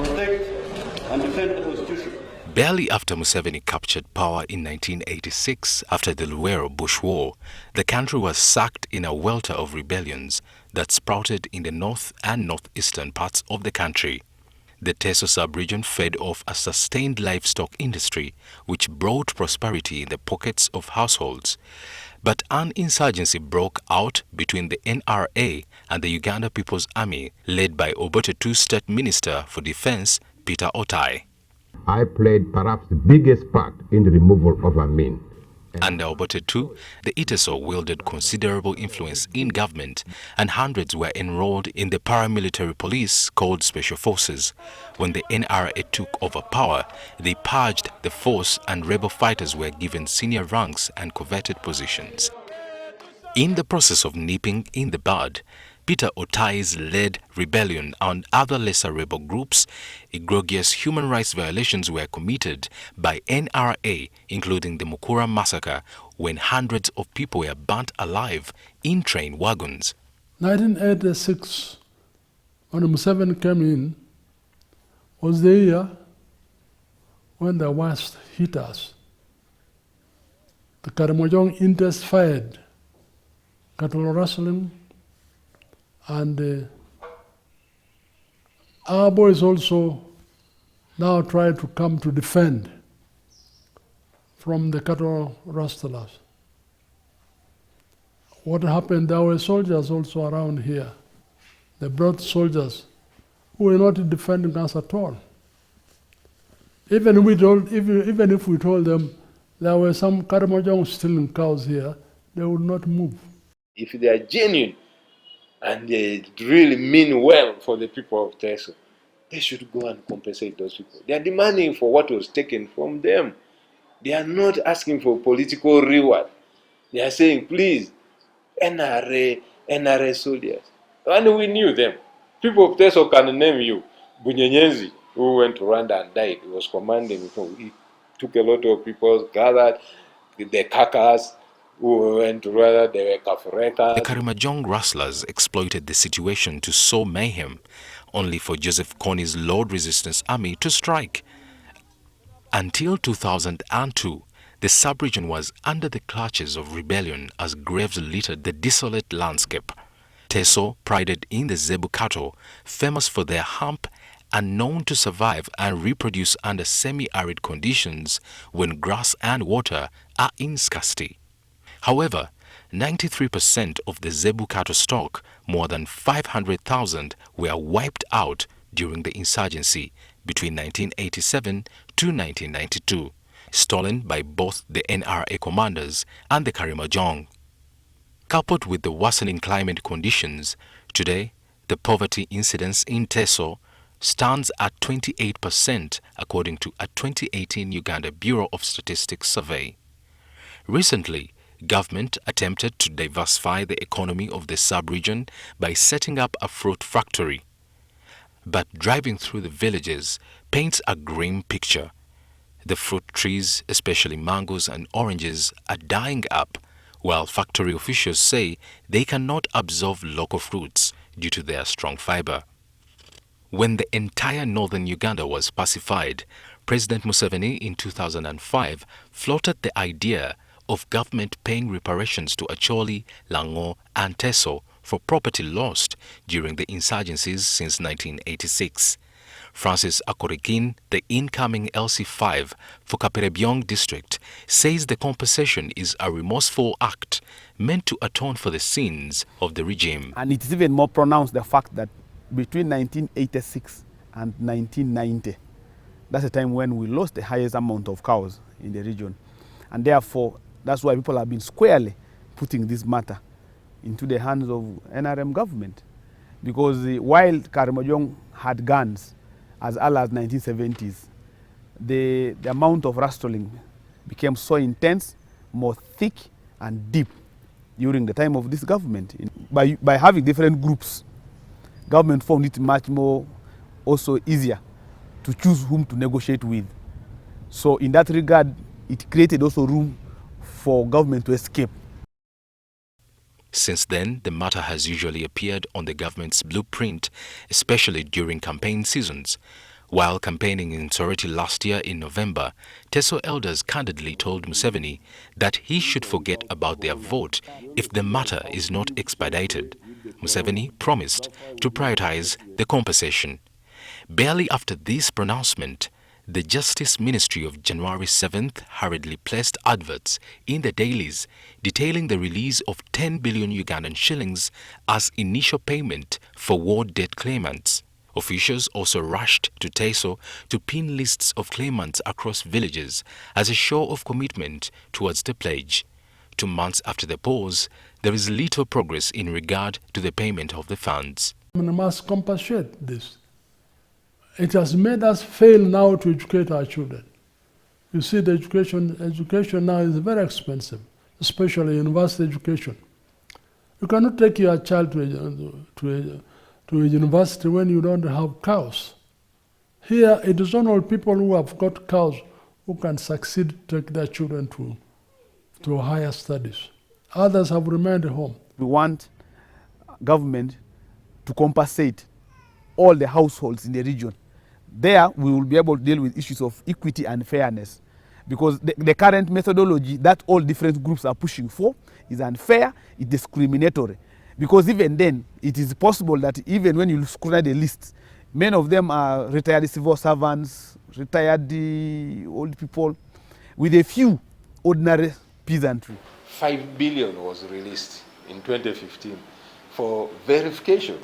protect and defend the Constitution. Barely after Museveni captured power in 1986 after the Luwero Bush War, the country was sucked in a welter of rebellions that sprouted in the north and northeastern parts of the country. The Teso sub-region fed off a sustained livestock industry which brought prosperity in the pockets of households. But an insurgency broke out between the NRA and the Uganda People's Army, led by Obote II State Minister for Defense, Peter Otai. I played perhaps the biggest part in the removal of Amin. Under Obote II, the Teso wielded considerable influence in government, and hundreds were enrolled in the paramilitary police called Special Forces. When the NRA took over power, they purged the force and rebel fighters were given senior ranks and coveted positions. In the process of nipping in the bud, Peter Otai's led rebellion and other lesser rebel groups, egregious human rights violations were committed by NRA, including the Mukura massacre, when hundreds of people were burnt alive in train wagons. 1986, when Museveni came in, was the year when the worst hit us. The Karamojong intensified cattle rustling, and our boys also now try to come to defend from the cattle rustlers. What happened, there were soldiers also around here. They brought soldiers who were not defending us at all. Even if we told them there were some Karamojong stealing cows here, they would not move. If they are genuine, and they really mean well for the people of Teso, they should go and compensate those people. They are demanding for what was taken from them. They are not asking for political reward. They are saying, please, NRA soldiers. And we knew them. People of Teso can name you. Bunyenyenzi, who went to Rwanda and died, he was commanding. He took a lot of people, gathered, the Kakas, who went to Rwanda, they were Kafureka. The Karimajong rustlers exploited the situation to sow mayhem, only for Joseph Kony's Lord Resistance Army to strike. Until 2002, the sub-region was under the clutches of rebellion as graves littered the desolate landscape. Teso prided in the Zebu cattle, famous for their hump and known to survive and reproduce under semi-arid conditions when grass and water are in scarcity. However, 93% of the Zebu cattle stock, more than 500,000, were wiped out during the insurgency between 1987 to 1992, stolen by both the NRA commanders and the Karimajong. Coupled with the worsening climate conditions, today the poverty incidence in Teso stands at 28% according to a 2018 Uganda Bureau of Statistics survey. Recently, government attempted to diversify the economy of the sub-region by setting up a fruit factory. But driving through the villages paints a grim picture. The fruit trees, especially mangoes and oranges, are dying up, while factory officials say they cannot absorb local fruits due to their strong fiber. When the entire northern Uganda was pacified, President Museveni in 2005 floated the idea of government paying reparations to Acholi, Lango and Teso for property lost during the insurgencies since 1986. Francis Akorikin, the incoming LC5 for Kaperebyong district, says the compensation is a remorseful act meant to atone for the sins of the regime. And it is even more pronounced the fact that between 1986 and 1990, that's the time when we lost the highest amount of cows in the region. And therefore, that's why people have been squarely putting this matter into the hands of NRM government. Because while Karimajong had guns as early as 1970s, the amount of rustling became so intense, more thick and deep during the time of this government. By having different groups, government found it much more also easier to choose whom to negotiate with. So in that regard, it created also room for government to escape. Since then, the matter has usually appeared on the government's blueprint, especially during campaign seasons, While campaigning in Soroti last year in November, Teso elders candidly told Museveni that he should forget about their vote if the matter is not expedited. Museveni promised to prioritize the compensation. Barely after this pronouncement, the Justice Ministry of January 7th hurriedly placed adverts in the dailies detailing the release of 10 billion Ugandan shillings as initial payment for war debt claimants. Officials also rushed to Teso to pin lists of claimants across villages as a show of commitment towards the pledge. 2 months after the pause, there is little progress in regard to the payment of the funds. We must compensate this. It has made us fail now to educate our children. You see, the education now is very expensive, especially university education. You cannot take your child to a university when you don't have cows. Here, it is only people who have got cows who can succeed to take their children to higher studies. Others have remained at home. We want government to compensate all the households in the region. There, we will be able to deal with issues of equity and fairness, because the current methodology that all different groups are pushing for is unfair, it's discriminatory. Because even then, it is possible that even when you scrutinize the list, many of them are retired civil servants, retired old people, with a few ordinary peasantry. 5 billion was released in 2015 for verification,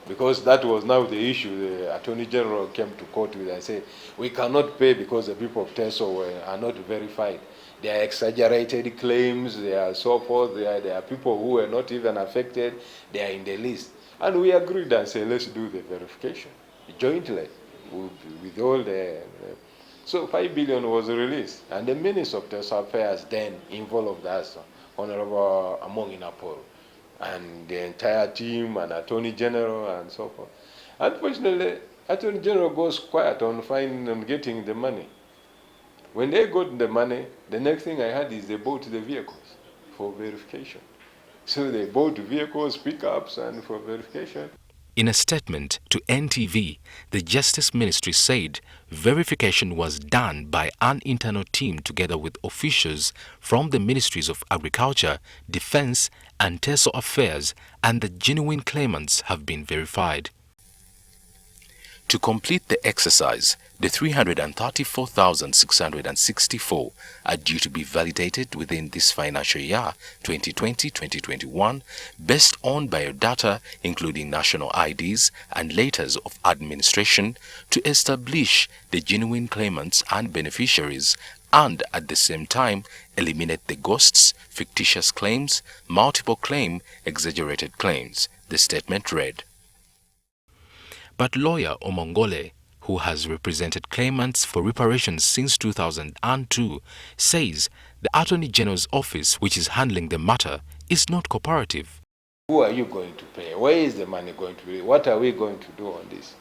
because that was now the issue. The Attorney General came to court with and said, we cannot pay because the people of Teso are not verified. There are exaggerated claims, there are so forth, there are people who were not even affected, they are in the list. And we agreed and said, let's do the verification jointly with all the... So 5 billion was released, and the Minister of Teso Affairs then involved us, Honorable Among Inaporo, and the entire team and Attorney General and so forth. Unfortunately, Attorney General goes quiet on getting the money. When they got the money, the next thing I heard is they bought the vehicles for verification. So they bought vehicles, pickups, and for verification. In a statement to NTV, the Justice Ministry said verification was done by an internal team together with officials from the Ministries of Agriculture, Defense, and Teso Affairs, and the genuine claimants have been verified. To complete the exercise, the 334,664 are due to be validated within this financial year 2020-2021 based on biodata including national IDs and letters of administration to establish the genuine claimants and beneficiaries, and at the same time eliminate the ghosts, fictitious claims, multiple claim, exaggerated claims, the statement read. But lawyer Omongole, who has represented claimants for reparations since 2002, says the Attorney General's office, which is handling the matter, is not cooperative. Who are you going to pay? Where is the money going to be? What are we going to do on this?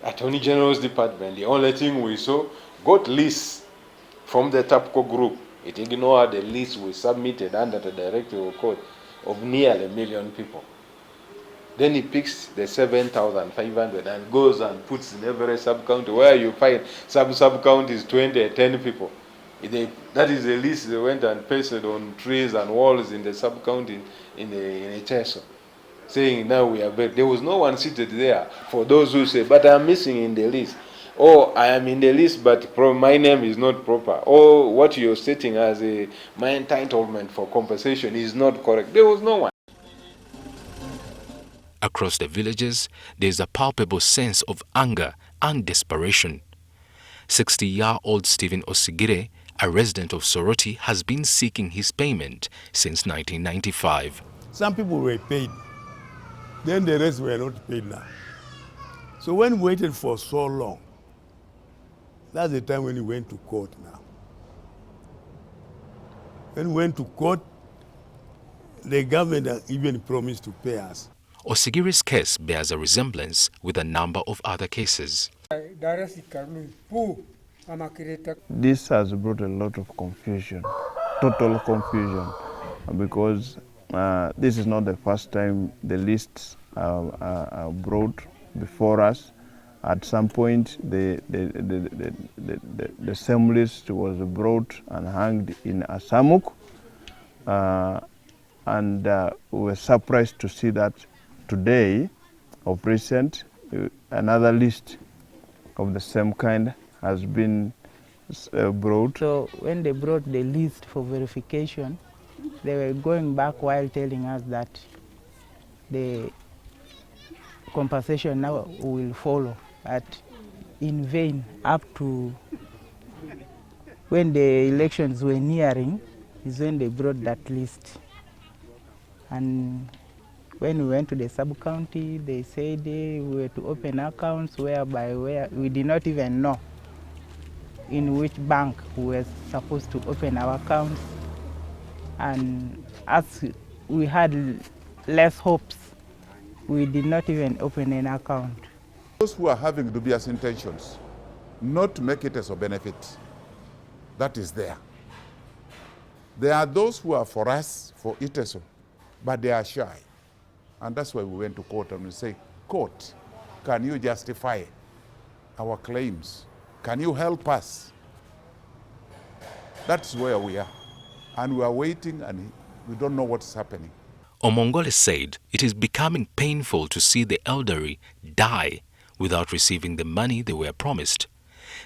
Attorney General's department, the only thing we saw, got lists from the TAPCO group. It ignored the list we submitted under the Directive of Court of nearly 1 million people. Then he picks the 7,500 and goes and puts in every sub-county where you find sub-county is 20, 10 people. That is the list they went and pasted on trees and walls in the sub-county in the Teso, saying now we are better. There was no one seated there for those who say, but I'm missing in the list. Or I am in the list, but my name is not proper. Or what you're stating as my entitlement for compensation is not correct. There was no one. Across the villages, there is a palpable sense of anger and desperation. 60-year-old Stephen Osigire, a resident of Soroti, has been seeking his payment since 1995. Some people were paid, then the rest were not paid now. So when we waited for so long, that's the time when we went to court now. When we went to court, the government even promised to pay us. Osigire's case bears a resemblance with a number of other cases. This has brought a lot of confusion, total confusion, because this is not the first time the lists are brought before us, At some point, the same list was brought and hanged in Asamuk, and we were surprised to see that today, of recent, another list of the same kind has been brought. So when they brought the list for verification, they were going back while telling us that the compensation now will follow, but in vain. Up to when the elections were nearing is when they brought that list. And when we went to the sub-county, they said we were to open accounts whereby we did not even know in which bank we were supposed to open our accounts. And as we had less hopes, we did not even open an account. Those who are having dubious intentions, not to make it as a benefit, that is there. There are those who are for us, for ITESO, but they are shy. And that's why we went to court and we say, court, can you justify our claims? Can you help us? That's where we are. And we are waiting and we don't know what's happening. Omongole said it is becoming painful to see the elderly die without receiving the money they were promised.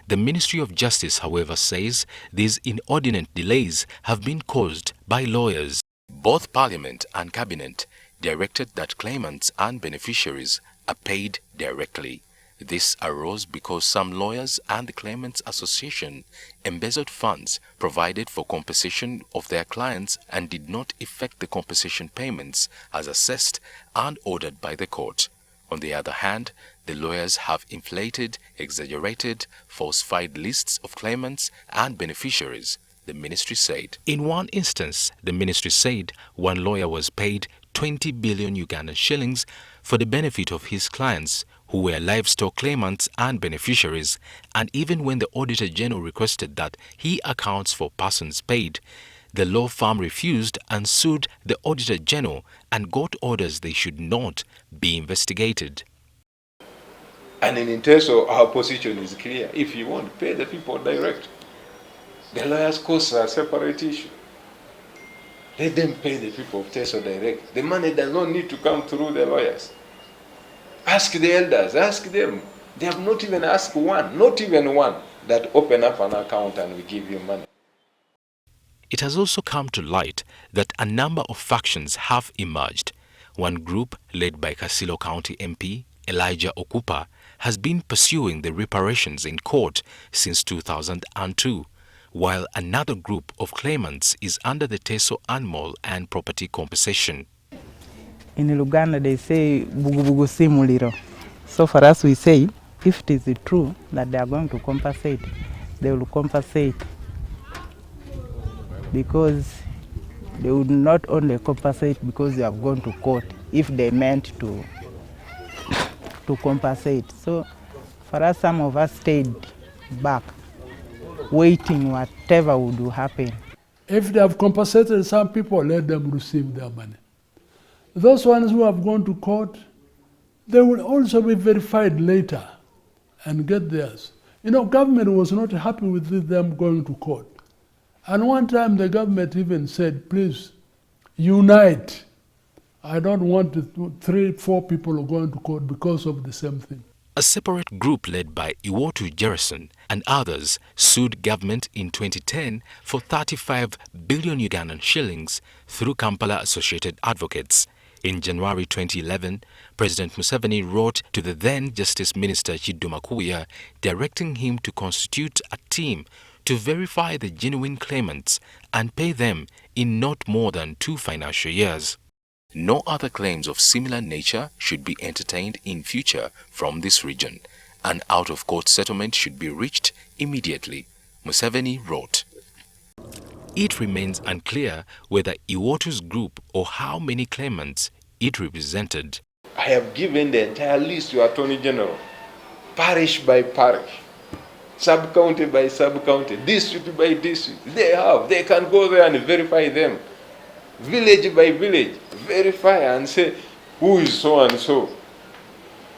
The Ministry of Justice, however, says these inordinate delays have been caused by lawyers. Both Parliament and Cabinet directed that claimants and beneficiaries are paid directly. This arose because some lawyers and the Claimants Association embezzled funds provided for compensation of their clients and did not effect the compensation payments as assessed and ordered by the court. On the other hand, the lawyers have inflated, exaggerated, falsified lists of claimants and beneficiaries, the ministry said. In one instance, the ministry said one lawyer was paid 20 billion Ugandan shillings for the benefit of his clients who were livestock claimants and beneficiaries, and even when the Auditor General requested that he accounts for persons paid, the law firm refused and sued the Auditor General and got orders they should not be investigated. And in Teso, our position is clear. If you want to pay the people direct, the lawyers' costs are a separate issue. Let them pay the people of Teso direct. The money does not need to come through the lawyers. Ask the elders, ask them. They have not even asked one, not even one, that open up an account and we give you money. It has also come to light that a number of factions have emerged. One group, led by Kasilo County MP Elijah Okupa, has been pursuing the reparations in court since 2002, while another group of claimants is under the Teso Animal and Property Compensation. In Luganda, they say bugu si muliro. So for us, we say, if it is true that they are going to compensate, they will compensate. Because they would not only compensate because they have gone to court, if they meant to compensate. So for us, some of us stayed back, waiting whatever would happen. If they have compensated some people, let them receive their money. Those ones who have gone to court, they will also be verified later and get theirs. You know, government was not happy with them going to court. And one time the government even said, please, unite. I don't want 3-4 people going to court because of the same thing. A separate group led by Iwotu Jerison and others sued government in 2010 for 35 billion Ugandan shillings through Kampala Associated Advocates. In January 2011, President Museveni wrote to the then Justice Minister Chiduma Kuya directing him to constitute a team to verify the genuine claimants and pay them in not more than 2 financial years. No other claims of similar nature should be entertained in future from this region. An out-of-court settlement should be reached immediately, Museveni wrote. It remains unclear whether Iwotu's group or how many claimants it represented. I have given the entire list to Attorney General, parish by parish, sub-county by sub-county, district by district. They can go there and verify them. Village by village, verify and say, who is so and so?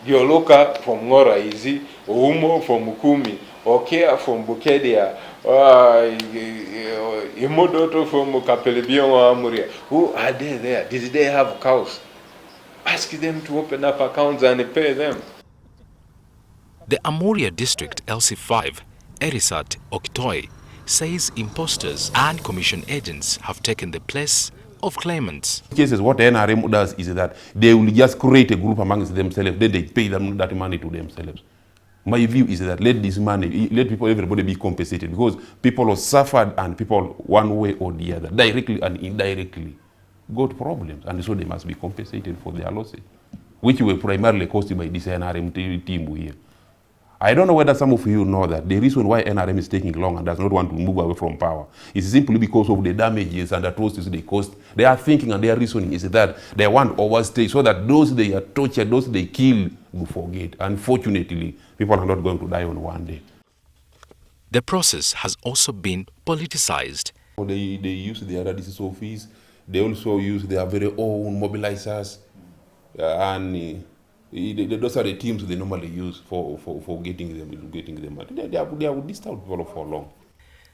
Yoloka from Ngora Izi, Umo from Mukumi, Okea from Bukedia, Imodoto from Kapelebion or Amuria. Who are they there? Did they have cows? Ask them to open up accounts and pay them. The Amuria district LC5, Erisat Oktoi, says imposters and commission agents have taken the place of claimants. In cases, what NRM does is that they will just create a group amongst themselves, then they pay them that money to themselves. My view is that let this money, let people, everybody be compensated, because people have suffered and people one way or the other, directly and indirectly, got problems, and so they must be compensated for their losses, which were primarily caused by this NRM team here. I don't know whether some of you know that the reason why NRM is taking long and does not want to move away from power is simply because of the damages and atrocities they caused. Their thinking and their reasoning is that they want to overstay so that those they are tortured, those they kill, will forget. Unfortunately, people are not going to die on one day. The process has also been politicized. They use their RDC's office. They also use their very own mobilizers, and those are the teams they normally use for getting them. They have disturbed people for long.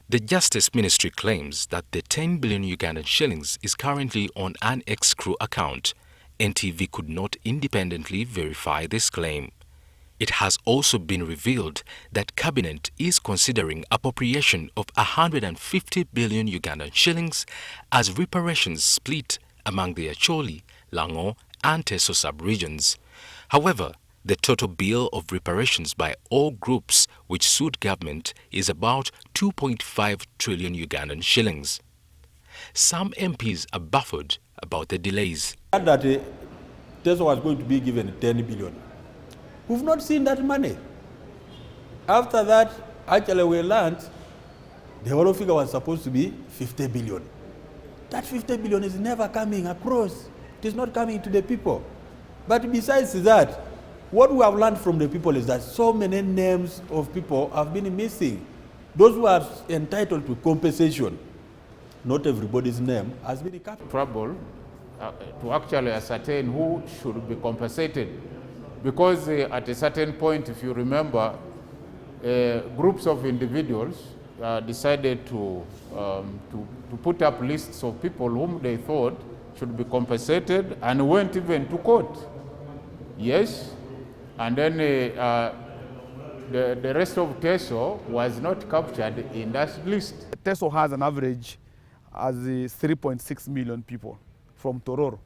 The Justice Ministry claims that the 10 billion Ugandan shillings is currently on an escrow account. NTV could not independently verify this claim. It has also been revealed that Cabinet is considering appropriation of 150 billion Ugandan shillings as reparations split among the Acholi, Lango and Teso sub-regions. However, the total bill of reparations by all groups which sued government is about 2.5 trillion Ugandan shillings. Some MPs are baffled about the delays. That Teso was going to be given 10 billion. We've not seen that money. After that, actually we learned the whole figure was supposed to be 50 billion. That 50 billion is never coming across. It is not coming to the people. But besides that, what we have learned from the people is that so many names of people have been missing. Those who are entitled to compensation, not everybody's name has been captured. Trouble to actually ascertain who should be compensated. Because at a certain point, if you remember, groups of individuals decided to put up lists of people whom they thought should be compensated and went even to court. Yes, and then the rest of Teso was not captured in that list. Teso has an average as 3.6 million people from Tororo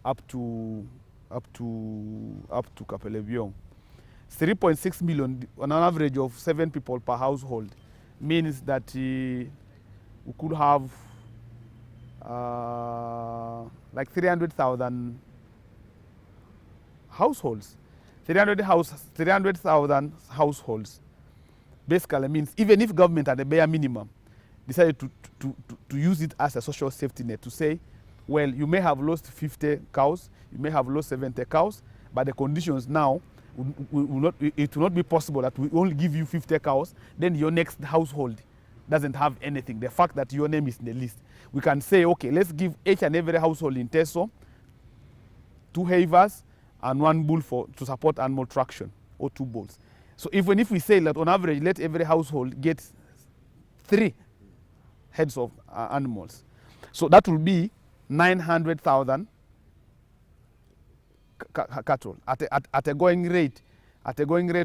up to Kapelebiong. 3.6 million on an average of 7 people per household means that we could have like 300,000 households. 300,000 households basically means even if government at the bare minimum decided to use it as a social safety net to say, well, you may have lost 50 cows, you may have lost 70 cows, but the conditions now, it will not be possible that we only give you 50 cows, then your next household doesn't have anything. The fact that your name is in the list. We can say, okay, let's give each and every household in Teso 2 havers and 1 bull to support animal traction, or 2 bulls. So even if we say that on average, let every household get 3 heads of animals. So that will be 900,000 cattle at a going rate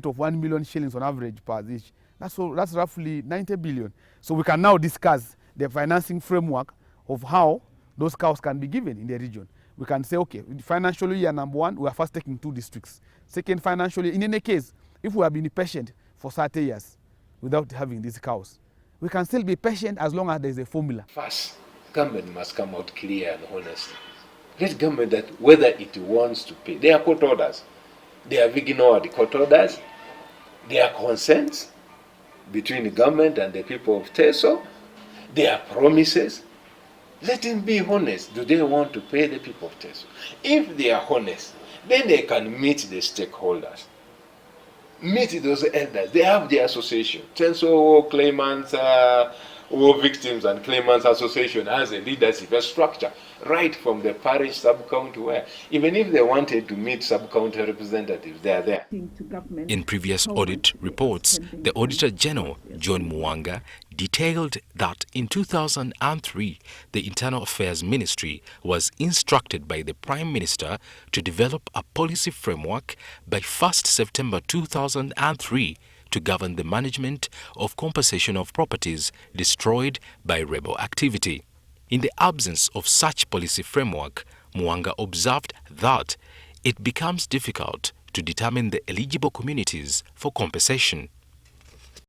of 1 million shillings on average per each. That's roughly 90 billion. So we can now discuss the financing framework of how those cows can be given in the region. We can say, okay, financial year number 1, we are first taking 2 districts. Second financial year, in any case, if we have been patient for 30 years without having these cows, we can still be patient as long as there is a formula. First, government must come out clear and honest. Let government that whether it wants to pay. There are court orders. They have ignored the court orders. There are consents between the government and the people of Teso. There are promises. Let them be honest. Do they want to pay the people of Teso? If they are honest, then they can meet the stakeholders. Meet those elders. They have their association. Teso claimants, War Victims and Claimants Association has a leadership, a structure, right from the parish sub-county where, even if they wanted to meet sub-county representatives, they are there. In previous audit reports, the Auditor General, John Mwanga, detailed that in 2003, the Internal Affairs Ministry was instructed by the Prime Minister to develop a policy framework by 1st September 2003 to govern the management of compensation of properties destroyed by rebel activity. In the absence of such policy framework, Mwanga observed that it becomes difficult to determine the eligible communities for compensation.